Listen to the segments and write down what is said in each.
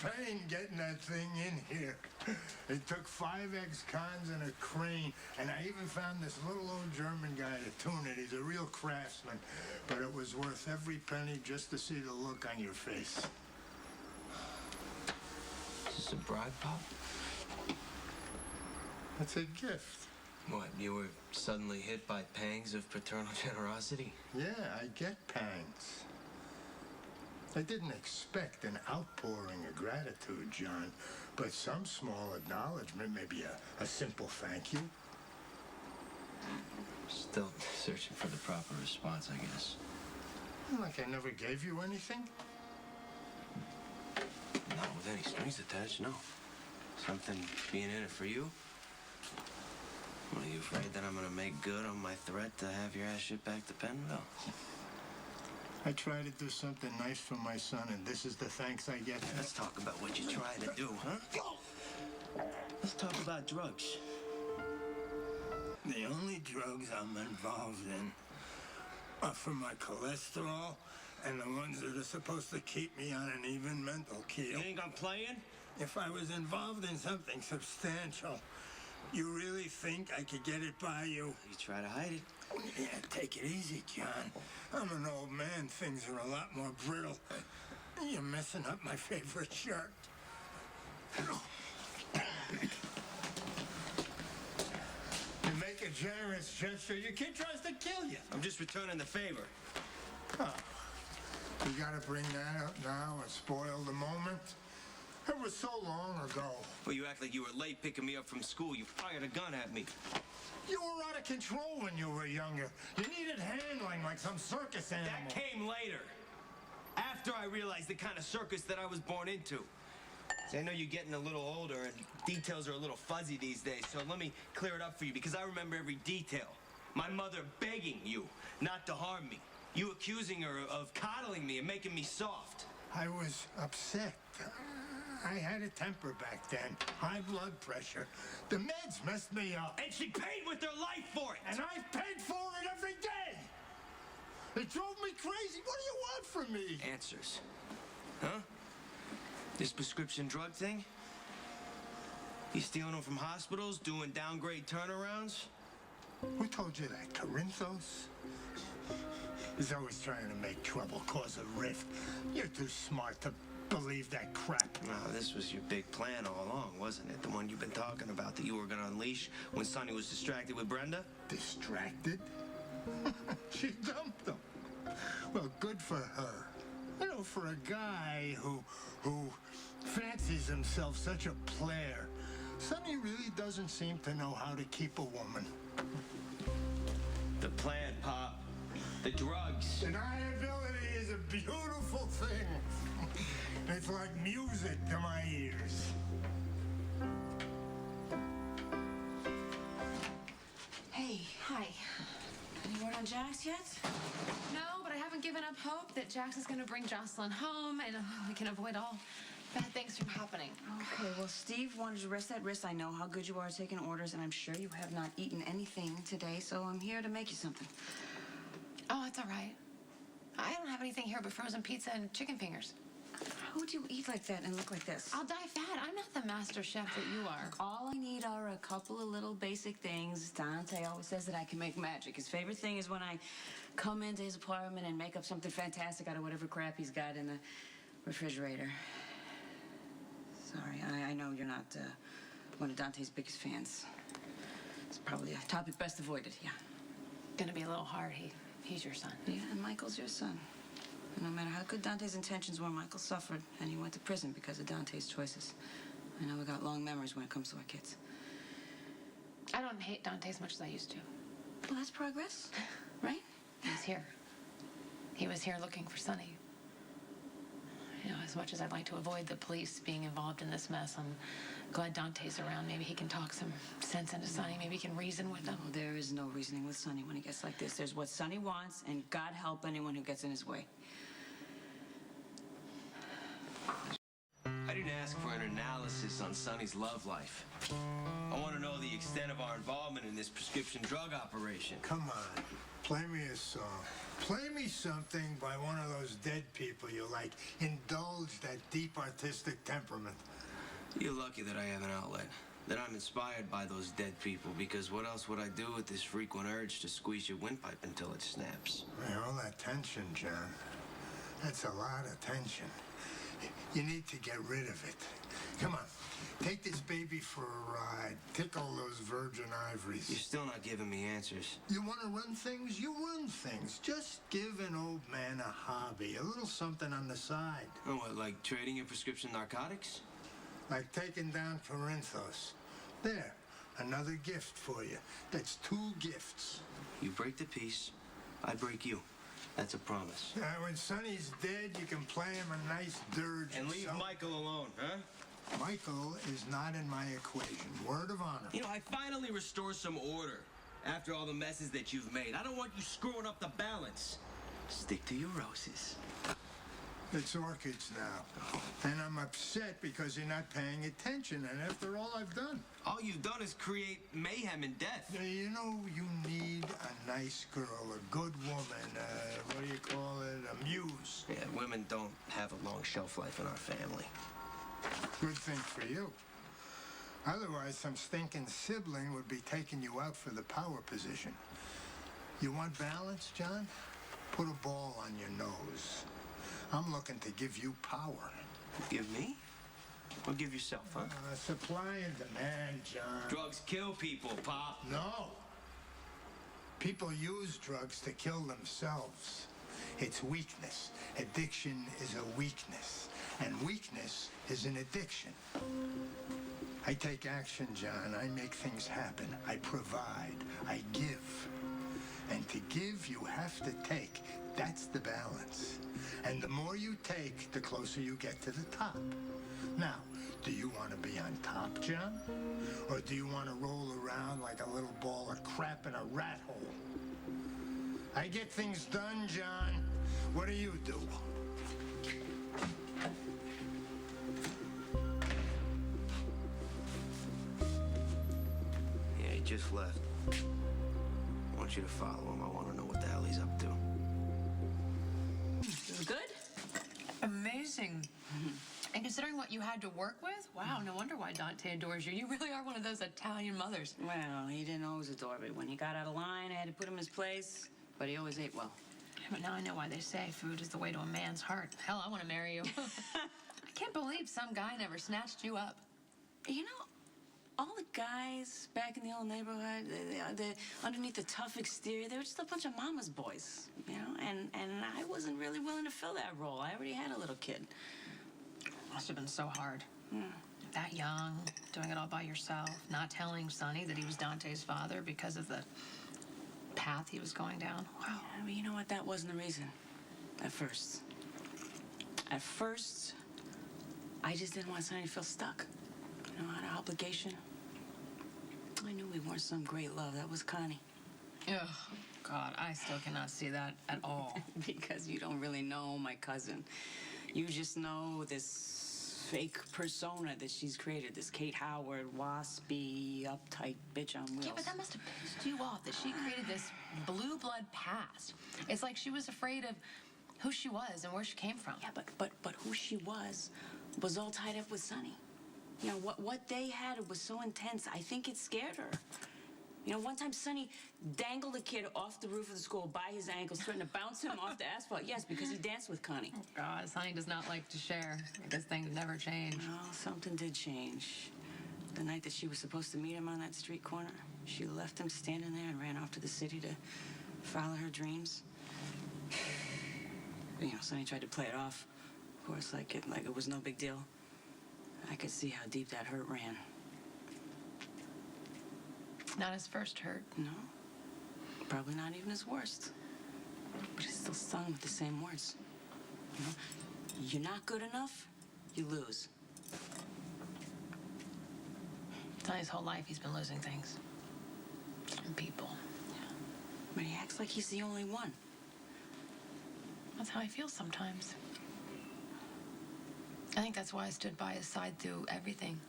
pain getting that thing in here. It took 5 ex-cons and a crane, and I even found this little old German guy to tune it. He's a real craftsman, but it was worth every penny just to see the look on your face. Is this a bribe, Pop? It's a gift. What, you were suddenly hit by pangs of paternal generosity? Yeah, I get pangs. I didn't expect an outpouring of gratitude, John, but some small acknowledgement, maybe a simple thank you. Still searching for the proper response, I guess. Like I never gave you anything? Not with any strings attached, no. Something being in it for you? Are you afraid that I'm gonna make good on my threat to have your ass shipped back to Penville? I try to do something nice for my son, and this is the thanks I get. Let's talk about what you're trying to do, huh? Let's talk about drugs. The only drugs I'm involved in are for my cholesterol and the ones that are supposed to keep me on an even mental keel. You think I'm playing? If I was involved in something substantial, you really think I could get it by you? You try to hide it. Yeah, take it easy, John. I'm an old man. Things are a lot more brittle. You're messing up my favorite shirt. You make a generous gesture, your kid tries to kill you. I'm just returning the favor. Oh, you gotta bring that up now and spoil the moment? It was so long ago. Well, you act like you were late picking me up from school. You fired a gun at me. You were out of control when you were younger. You needed handling like some circus animal. That came later. After I realized the kind of circus that I was born into. See, I know you're getting a little older and details are a little fuzzy these days, so let me clear it up for you because I remember every detail. My mother begging you not to harm me. You accusing her of coddling me and making me soft. I was upset. I had a temper back then. High blood pressure. The meds messed me up. And she paid with her life for it! And I've paid for it every day! It drove me crazy. What do you want from me? Answers. Huh? This prescription drug thing? You stealing them from hospitals, doing downgrade turnarounds? Who told you that? Corinthos? He's always trying to make trouble, cause a rift. You're too smart to believe that crap. No, this was your big plan all along, wasn't it? The one you've been talking about that you were going to unleash when Sonny was distracted with Brenda? Distracted? She dumped him. Well, good for her. You know, for a guy who fancies himself such a player, Sonny really doesn't seem to know how to keep a woman. The plan, Pop. The drugs. Deniability is a beautiful thing. It's like music to my ears. Hey. Hi. Any word on Jax yet? No, but I haven't given up hope that Jax is going to bring Jocelyn home and we can avoid all bad things from happening. Okay, well, Steve wanted to rest that wrist. I know how good you are at taking orders, and I'm sure you have not eaten anything today, so I'm here to make you something. Oh, it's all right. I don't have anything here but frozen pizza and chicken fingers. How would you eat like that and look like this? I'll die fat. I'm not the master chef that you are. All I need are a couple of little basic things. Dante always says that I can make magic. His favorite thing is when I come into his apartment and make up something fantastic out of whatever crap he's got in the refrigerator. Sorry, I know you're not one of Dante's biggest fans. It's probably a topic best avoided, yeah. Gonna be a little hard. He's your son. Yeah, and Michael's your son. And no matter how good Dante's intentions were, Michael suffered, and he went to prison because of Dante's choices. I know we got long memories when it comes to our kids. I don't hate Dante as much as I used to. Well, that's progress, right? He's here. He was here looking for Sonny. You know, as much as I'd like to avoid the police being involved in this mess, I'm glad Dante's around. Maybe he can talk some sense into Sonny. Maybe he can reason with him. No, there is no reasoning with Sonny when he gets like this. There's what Sonny wants, and God help anyone who gets in his way. I didn't ask for an analysis on Sonny's love life. I want to know the extent of our involvement in this prescription drug operation. Come on, play me a song. Play me something by one of those dead people you like. Indulge that deep artistic temperament. You're lucky that I have an outlet, that I'm inspired by those dead people, because what else would I do with this frequent urge to squeeze your windpipe until it snaps? Man, all that tension, John. That's a lot of tension. You need to get rid of it. Come on, take this baby for a ride. Tickle those virgin ivories. You're still not giving me answers. You want to run things? You run things. Just give an old man a hobby, a little something on the side. Oh, what, like trading in prescription narcotics? Like taking down Corinthos. There, another gift for you. That's 2 gifts. You break the peace, I break you. That's a promise. When Sonny's dead, you can play him a nice dirge. And leave Michael alone, huh? Michael is not in my equation. Word of honor. You know, I finally restore some order after all the messes that you've made. I don't want you screwing up the balance. Stick to your roses. It's orchids now. And I'm upset because you're not paying attention. And after all I've done. All you've done is create mayhem and death. You know, you need a nice girl, a good woman, what do you call it, a muse. Yeah, women don't have a long shelf life in our family. Good thing for you. Otherwise, some stinking sibling would be taking you out for the power position. You want balance, John? Put a ball on your nose. I'm looking to give you power. Give me? Or give yourself, huh? Supply and demand, John. Drugs kill people, Pop. No. People use drugs to kill themselves. It's weakness. Addiction is a weakness. And weakness is an addiction. I take action, John. I make things happen. I provide. I give. And to give, you have to take. That's the balance. And the more you take, the closer you get to the top. Now, do you want to be on top, John? Or do you want to roll around like a little ball of crap in a rat hole? I get things done, John. What do you do? Yeah, he just left. I want you to follow him. I want to know what the hell he's up to. Good? Amazing. And considering what you had to work with, wow, no wonder why Dante adores you. You really are one of those Italian mothers. Well, he didn't always adore me. When he got out of line, I had to put him in his place, but he always ate well. Yeah, but now I know why they say food is the way to a man's heart. Hell, I want to marry you. I can't believe some guy never snatched you up. You know, all the guys back in the old neighborhood, they underneath the tough exterior, they were just a bunch of mama's boys, you know? And I wasn't really willing to fill that role. I already had a little kid. Must have been so hard. That young, doing it all by yourself, not telling Sonny that he was Dante's father because of the path he was going down. Wow. I mean, you know what? That wasn't the reason. At first. At first, I just didn't want Sonny to feel stuck. You know, I had an obligation. I knew we weren't some great love. That was Connie. Ugh, God, I still cannot see that at all. Because you don't really know my cousin. You just know this fake persona that she's created, this Kate Howard, waspy, uptight bitch on wheels. Yeah, but that must have pissed you off that she created this blue blood past. It's like she was afraid of who she was and where she came from. Yeah, but who she was all tied up with Sonny. You know, what they had was so intense, I think it scared her. You know, one time Sonny dangled a kid off the roof of the school by his ankles, threatened to bounce him off the asphalt. Yes, because he danced with Connie. Oh, God, Sonny does not like to share. This thing never changed. Well, something did change. The night that she was supposed to meet him on that street corner, she left him standing there and ran off to the city to follow her dreams. You know, Sonny tried to play it off, of course, like it was no big deal. I could see how deep that hurt ran. Not his first hurt. No, probably not even his worst. But it still stung with the same words. You know, you're not good enough, you lose. Sonny's whole life he's been losing things. And people. Yeah. But he acts like he's the only one. That's how I feel sometimes. I think that's why I stood by his side through everything.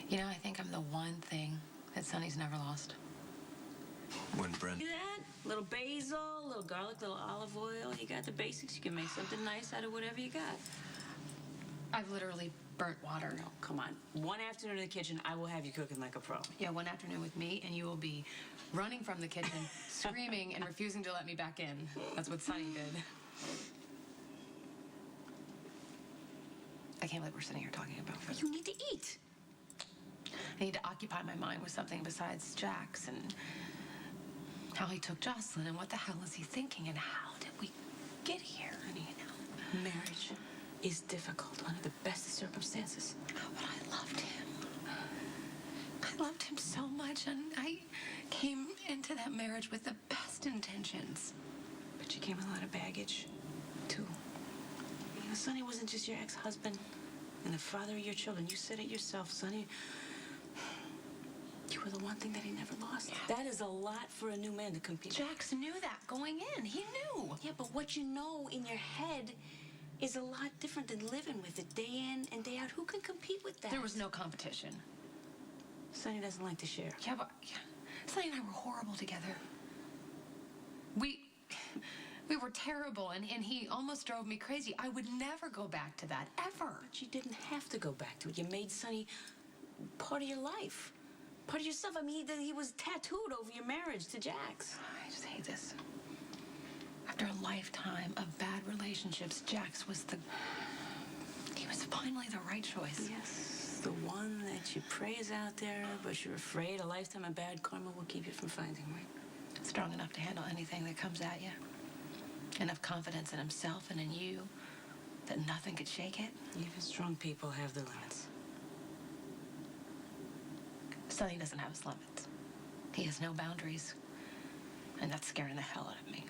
You know, I think I'm the one thing that Sonny's never lost. When Brent... See that? A little basil, a little garlic, a little olive oil. You got the basics. You can make something nice out of whatever you got. I've literally burnt water. No, come on. One afternoon in the kitchen, I will have you cooking like a pro. Yeah, one afternoon with me, and you will be running from the kitchen, screaming, and refusing to let me back in. That's what Sonny did. I can't believe we're sitting here talking about food. You need to eat. I need to occupy my mind with something besides Jax and how he took Jocelyn and what the hell is he thinking and how did we get here? Honey, marriage is difficult under the best of circumstances. But I loved him. I loved him so much, and I came into that marriage with the best intentions. But you came with a lot of baggage, too. You know, Sonny wasn't just your ex-husband and the father of your children. You said it yourself, Sonny. You were the one thing that he never lost. Yeah. That is a lot for a new man to compete with. Jax knew that going in. He knew. Yeah, but what you know in your head is a lot different than living with it day in and day out. Who can compete with that? There was no competition. Sonny doesn't like to share. Yeah, but Sonny and I were horrible together. We were terrible, and he almost drove me crazy. I would never go back to that, ever. But you didn't have to go back to it. You made Sonny part of your life. Part of yourself. I mean, he was tattooed over your marriage to Jax. I just hate this. After a lifetime of bad relationships, Jax was he was finally the right choice. Yes, the one that you pray is out there, but you're afraid a lifetime of bad karma will keep you from finding, right? Strong enough to handle anything that comes at you. Enough confidence in himself and in you that nothing could shake it. Even strong people have their limits. Sonny doesn't have his limits. He has no boundaries. And that's scaring the hell out of me.